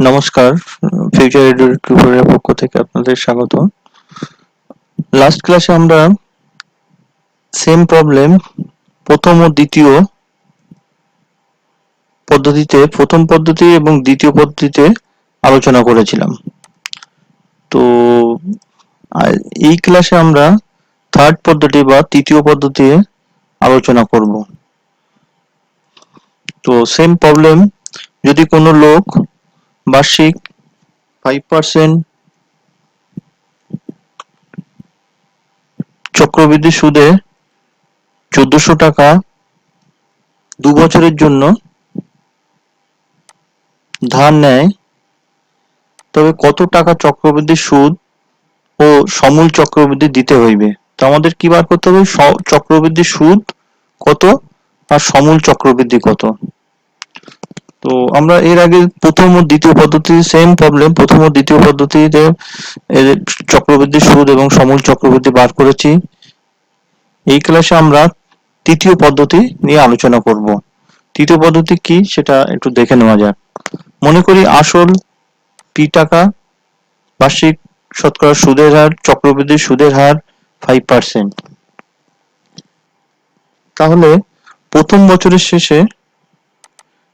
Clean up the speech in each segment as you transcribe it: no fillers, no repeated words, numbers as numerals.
নমস্কার, ফিউচার এডুকেটরের পক্ষ থেকে আপনাদের স্বাগত। লাস্ট ক্লাসে আমরা সেম প্রবলেম প্রথম ও দ্বিতীয় পদ্ধতিতে, প্রথম পদ্ধতি এবং দ্বিতীয় পদ্ধতিতে আলোচনা করেছিলাম। তো এই ক্লাসে আমরা থার্ড পদ্ধতি বা তৃতীয় পদ্ধতি আলোচনা করব। তো সেম প্রবলেম, যদি কোনো লোক বার্ষিক 5% চক্রবৃদ্ধি সুদে 1400 টাকা 2 বছরের জন্য ধার নেয়, তবে কত টাকা চক্রবৃদ্ধি সুদ ও সমূল চক্রবৃদ্ধি দিতে হইবে? তো আমাদের কি বার করতে হবে? চক্রবৃদ্ধি সুদ কত আর সমূল চক্রবৃদ্ধি কত। তো আমরা এর আগে প্রথম ও দ্বিতীয় পদ্ধতি সেম প্রবলেম, প্রথম ও দ্বিতীয় পদ্ধতিতে চক্রবৃদ্ধি সুদ এবং সমূল চক্রবৃদ্ধি বার করেছি। এই ক্লাসে আমরা তৃতীয় পদ্ধতি নিয়ে আলোচনা করব। তৃতীয় পদ্ধতি কি সেটা একটু দেখে নেওয়া যাক। মনে করি আসল পি টাকা, বার্ষিক শতকরা সুদের হার, চক্রবৃদ্ধি সুদের হার 5%। তাহলে প্রথম বছরের শেষে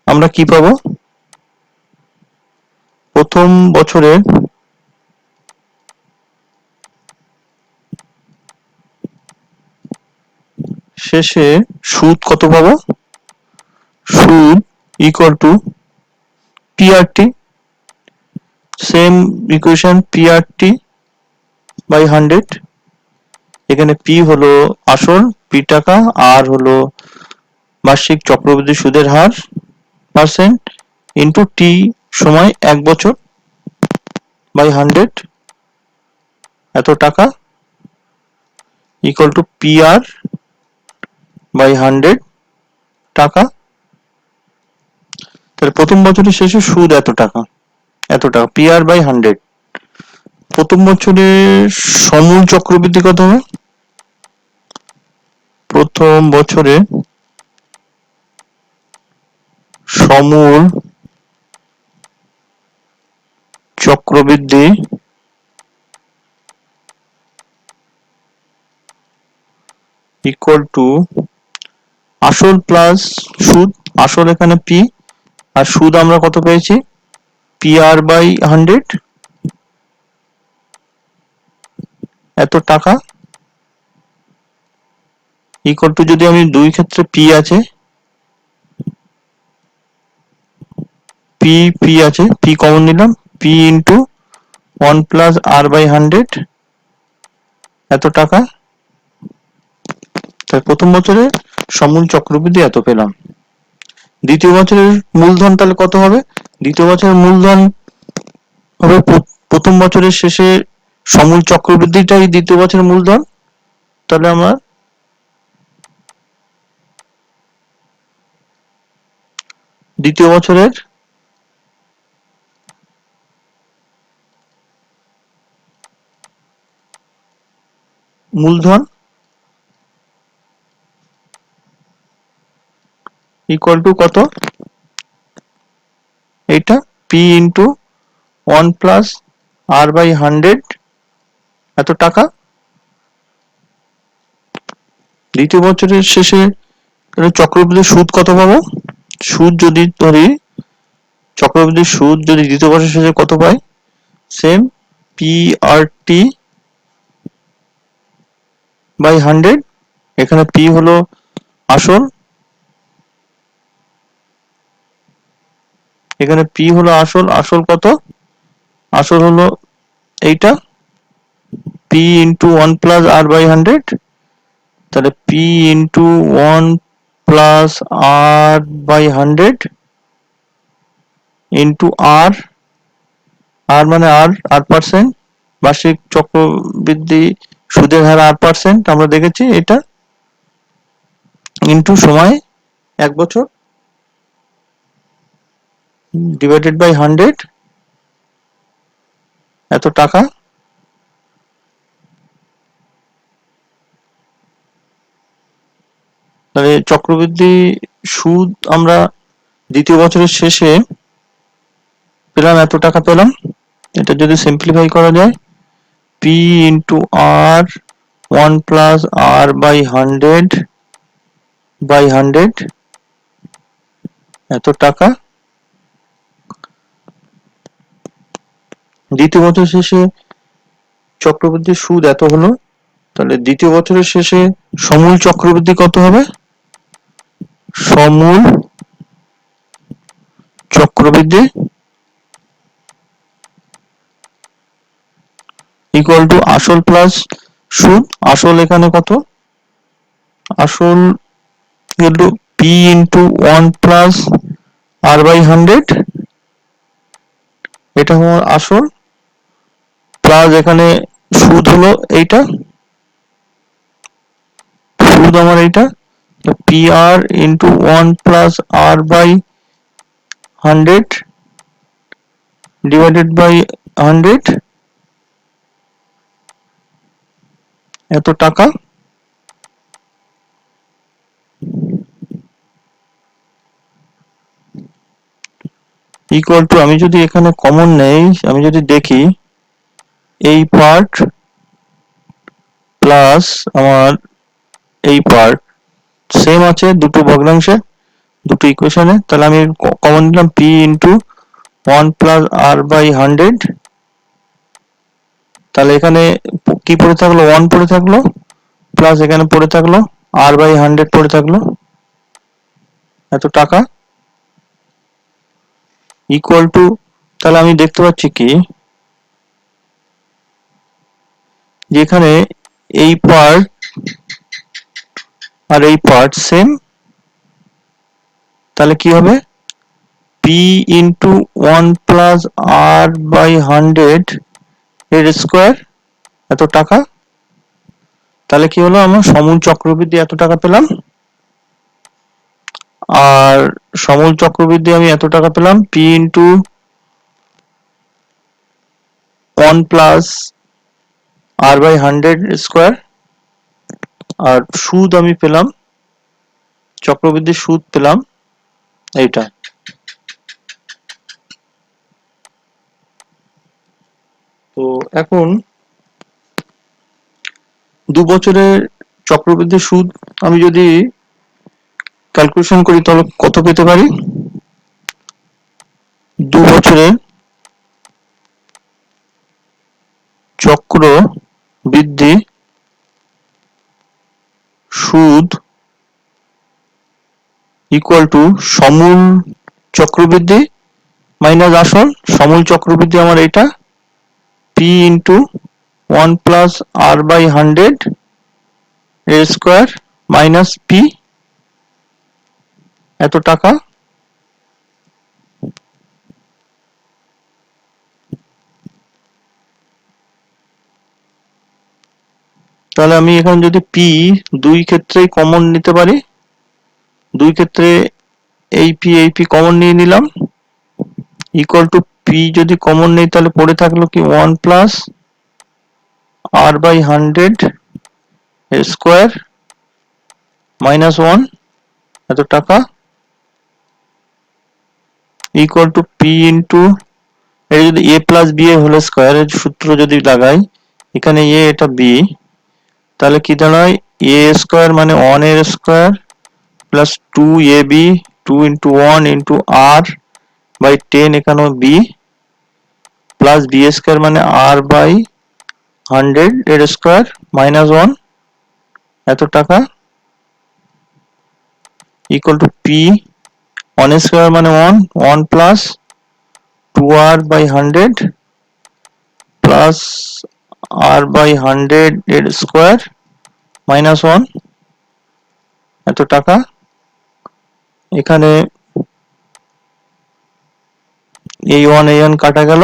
আমরা কি পাবো? প্রথম বছরের শেষে সুদ কত পাবো? সুদ equal to PRT, same equation, PRT by 100। এখানে পি হলো আসল পি টাকা, আর হলো বার্ষিক চক্রবৃদ্ধি সুদের হার পার্সেন্ট, ইন্টু টি সময় 1 বছর বাই 100 এত টাকা, ইকুয়াল টু পিআর বাই 100 টাকা। তাহলে প্রথম বছরের শেষে সুদ এত টাকা, পিআর বাই 100। প্রথম বছরে সমূল চক্রবৃদ্ধি কত হবে? প্রথম বছরে সমূল চক্রবৃদ্ধি ইকুয়াল টু আসল প্লাস সুদ। আসল এখানে পি, আর সুদ আমরা কত পেয়েছি? পিআর বাই 100 এত টাকা, ইকুয়াল টু, যদি আমি দুই ক্ষেত্রে পি আছে, পি আছে, পি কমন নিলাম, P into 1 plus R by 100 এত টাকা। তাই প্রথম বছরে সমূল চক্রবৃদ্ধি এত পেলাম। দ্বিতীয় বছরের মূলধন তাহলে কত হবে? দ্বিতীয় বছরের মূলধন হবে প্রথম বছরের শেষে সমূল চক্রবৃদ্ধিটাই দ্বিতীয় বছরের মূলধন। তাহলে আমরা দ্বিতীয় বছরের মূলধন ইকুয়াল টু কত? এইটা P into 1 plus R by 100 এত টাকা। দ্বিতীয় বছরের শেষে চক্রবৃদ্ধি সুদ কত পাবো? সুদ যদি ধরি, চক্রবৃদ্ধি সুদ যদি দ্বিতীয় বছরের শেষে কত পাই? Same P R T by 100। এখানে পি হলো আসল, এখানে পি হলো আসল। আসল কত? আসল হলো এইটা, P into 1 plus R by 100। তাহলে P into 1 plus R by 100 into R, R মানে আর পার্সেন্ট, বার্ষিক চক্রবৃদ্ধি সুদের হার 8%, আমরা দেখেছি এটা, ইন্টু সময় 1 বছর ডিভাইডেড বাই 100 এত টাকা। তাহলে চক্রবৃদ্ধি সুদ আমরা দ্বিতীয় বছরের শেষে পেলাম, এত টাকা পেলাম। এটা যদি সিম্পলিফাই করা যায়, P into R 1 plus R by 100 এত টাকা। দ্বিতীয় বছর শেষে চক্রবৃদ্ধির সুদ এত হলো, তাহলে দ্বিতীয় বছরের শেষে সমূল চক্রবৃদ্ধি কত হবে? সমূল চক্রবৃদ্ধি ইকুয়াল টু আসল প্লাস সুদ। আসল এখানে কত? আসল equal to P into 1 plus R by 100, এটা হলো আসল, প্লাস এখানে সুদ হলো এইটা, সুদ আমার এইটা, P R into 1 plus R by 100 divided by 100 এত টাকা। ইকুয়াল টু, আমি যদি এখানে কমন নেই, আমি যদি দেখি এই পার্ট প্লাস আমার এই পার্ট সেম আছে দুটো ভগ্নাংশে, দুটো ইকুয়েশনে, তাহলে আমি কমন নিলাম P into 1 plus R by 100, তাহলে এখানে কি পড়ে থাকলো? 1 পড়ে থাকলো, প্লাস এখানে পড়ে থাকলো আর বাই 100 পড়ে থাকলো, এত টাকা। ইকুয়াল টু, তাহলে আমি দেখতে পাচ্ছি কি, যেখানে এই পার্ট আর এই পার্ট সেম, তাহলে কি হবে? P into 1 plus R by 100 এর স্কোয়ার এত টাকা। তাহলে কি হলো? আমরা সমূল চক্রবৃদ্ধি এত টাকা পেলাম, আর সমূল চক্রবৃদ্ধি আমি এত টাকা পেলাম P into 1 plus R by 100 square, আর সুদ আমি পেলাম, চক্রবৃদ্ধির সুদ পেলাম এইটা। তো এখন 2 বছরের চক্রবৃদ্ধি সুদ আমি যদি ক্যালকুলেশন করি তাহলে কত পেতে পারি? 2 বছরের চক্র বৃদ্ধি সুদ ইকুয়াল টু সমূল চক্রবৃদ্ধি মাইনাস আসল। সমূল চক্রবৃদ্ধি আমার এটা P into 1 plus R by 100 এর স্কোয়ার মাইনাস পি এত টাকা। তাহলে আমি এখন যদি পি দুই ক্ষেত্রেই কমন নিতে পারি, দুই ক্ষেত্রে এই পি কমন নিয়ে নিলাম, ইকুয়াল টু পি যদি কমন নেই তাহলে পড়ে থাকলো কি 1 প্লাস আর বাই 100 এর স্কোয়ার মাইনাস 1 এত টাকা, ইকুয়াল টু পি ইন্টু, এটা যদি এ প্লাস বি এর হোল স্কোয়ার এর সূত্র যদি লাগাই, এখানে এ এটা বি, তাহলে কি দাঁড়ায়? এ স্কোয়ার মানে 1 এর square plus 2 A B, 2 into 1 into R by 10 এখানেও বি, প্লাস বি স্কোয়ার মানে আর বাই 100 এর স্কোয়ার মাইনাস 1 এত টাকা, ইকুয়াল টু পি 1 স্কোয়ার মানে 1, 1 plus 2r by 100 plus R by 100 এর স্কোয়ার মাইনাস 1 এত টাকা। এখানে এই 1 কাটা গেল,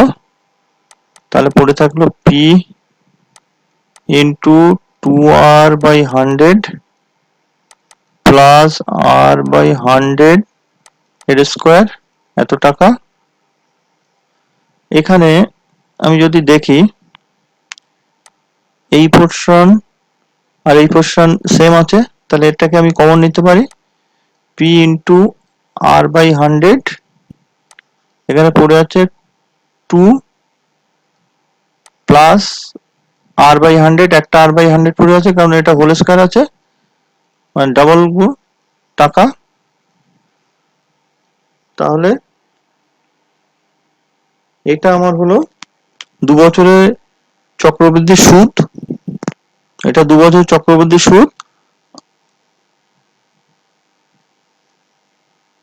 তাহলে পড়ে থাকলো P into 2r by 100 plus R by 100 এর স্কোয়ার এত টাকা। এখানে আমি যদি দেখি এই পোর্শন আর এই পোর্শন সেম আছে, তাহলে এটাকে আমি কমন নিতে পারি, পি ইন্টু আর বাই 100, এখানে পড়ে আছে টু প্লাস আর বাই 100, একটা আর বাই 100 পড়ে আছে কারণ এটা হোল স্কয়ার আছে, মানে ডাবল টাকা। তাহলে এটা আমার হলো 2 বছরের চক্রবৃদ্ধি সুদ, এটা 2 বছর চক্রবৃদ্ধি সুদ।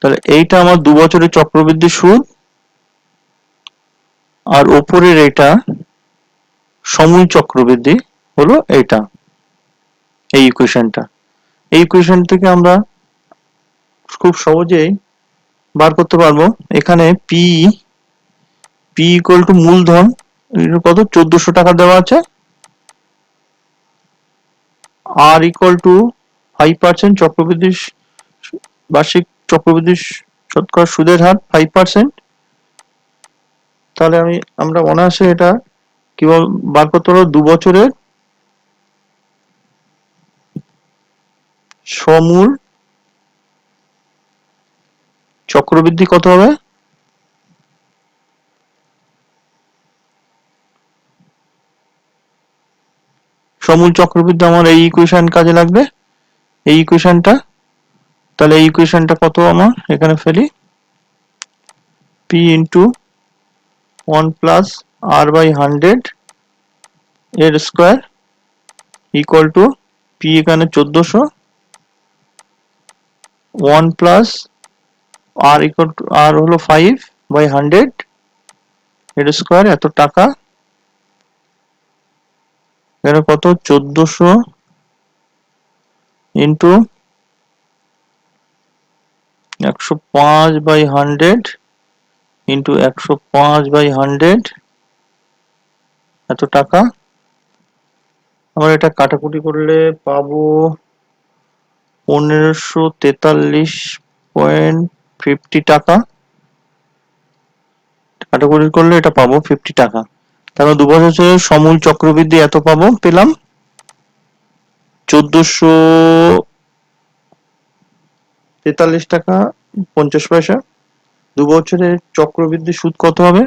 তাহলে এইটা আমার 2 বছরের চক্রবৃদ্ধি সুদ, আর ওপরের এটা সমূল চক্রবৃদ্ধি হলো এইটা, এই ইকুয়েশনটা। এই ইকুয়েশন থেকে আমরা খুব সহজেই বার করতে পারবো। এখানে পি ইকুয়াল টু মূলধন কত 1400 টাকা দেওয়া আছে, আর ইকুয়াল টু 5% চক্রবৃদ্ধি বার্ষিক চক্রবৃদ্ধি শতকরা সুদের হার 5%। তাহলে আমরা অনায়াসে এটা কিভাবে বার করতে পারবো, 2 বছরের সমূল চক্রবৃদ্ধি কত হবে, সমূল চক্রবৃদ্ধি আমার এই ইকুয়েশন কাজে লাগবে, এই ইকুয়েশনটা। তাহলে এই ইকুয়েশনটা কত আমার এখানে ফেলি, P into 1 plus R by 100 এর স্কোয়ার ইকুয়াল টু পি এখানে 1400, 1 plus R equal to R হলো 5 বাই 100 এর স্কোয়ার এত টাকা। এখানে কত 1400 ইন্টু 105 বাই 100 ইন্টু 105 বাই 100 এত টাকা। আমরা এটা কাটাকুটি করলে পাবো 1543.50 টাকা, কাটাকুটি করলে এটা পাবো 50 টাকা। তাহলে 2 বছরের সমূল চক্রবৃদ্ধি এত পেলাম 1443 টাকা 50 পয়সা। 2 বছরের চক্রবৃদ্ধি সুদ কত হবে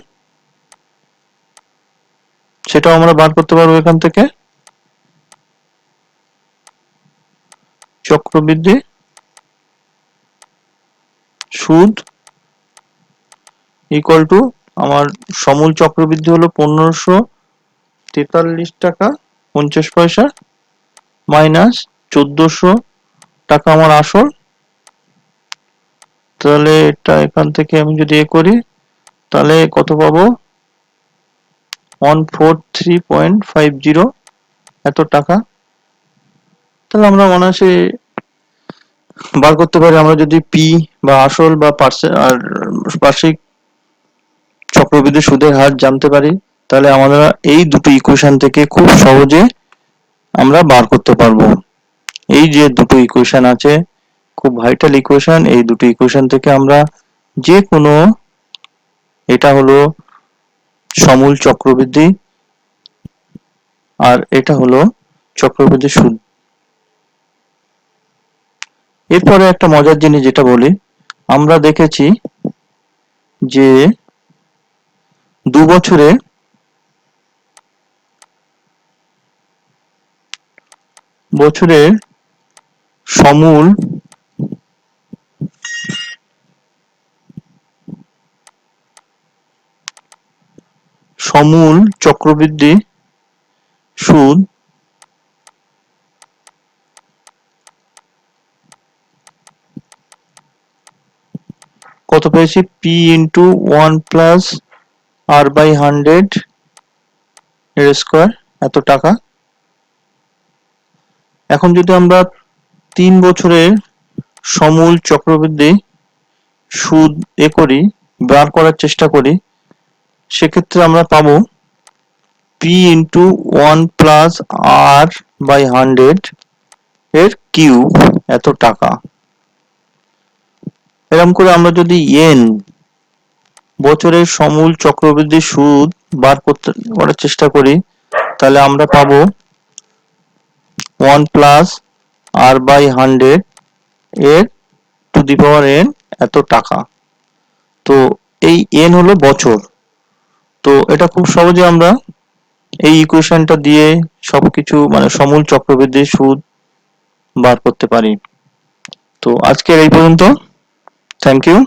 সেটাও আমরা বার করতে পারবো এখান থেকে। চক্রবৃদ্ধি সুদ ইকুয়াল টু আমার সমূল চক্রবৃদ্ধি হলো 1543 টাকা 50 পয়সা মাইনাস 1400 টাকা আমার আসল। তাহলে এটা এখান থেকে আমি যদি করি তাহলে কত পাবো 143.50 এত টাকা। তাহলে আমরা অনায়াসে বার করতে পারি, আমরা যদি পি বা আসল বা বার্ষিক চক্রবৃদ্ধি সুদের হার জানতে পারি তাহলে আমরা এই দুটো ইকুয়েশন থেকে খুব সহজে আমরা বার করতে পারবো। এই যে দুটো ইকুয়েশন আছে খুব ভাইটাল ইকুয়েশন, এই দুটো ইকুয়েশন থেকে আমরা যে কোনো, এটা হলো সমূল চক্রবৃদ্ধি আর এটা হলো চক্রবৃদ্ধি সুদ। এরপরে একটা মজার জিনিস যেটা বলি, আমরা দেখেছি যে 2 বছরে সমূল চক্রবৃদ্ধি সুদ কত পেয়েছি, P into 1 plus R by 100 এর স্কোয়ার এত টাকা। এখন যদি আমরা 3 বছরের সমূল চক্রবৃদ্ধি সুদ করি, বার করার চেষ্টা করি, সেক্ষেত্রে আমরা পাবো P into 1 plus R by 100 এর কিউব এত টাকা। এরকম করে আমরা যদি বছরের সমূল চক্রবৃদ্ধি সুদ বার করার চেষ্টা করি তাহলে আমরা পাবো 1 প্লাস আর বাই 100 এর টু দি পাওয়ার n এত টাকা। তো এই n হলো বছর, তো এটা খুব সহজে আমরা এই ইকুয়েশনটা দিয়ে সবকিছু মানে সমূল চক্রবৃদ্ধির সুদ বার করতে পারি। তো আজকের এই পর্যন্ত। Thank you.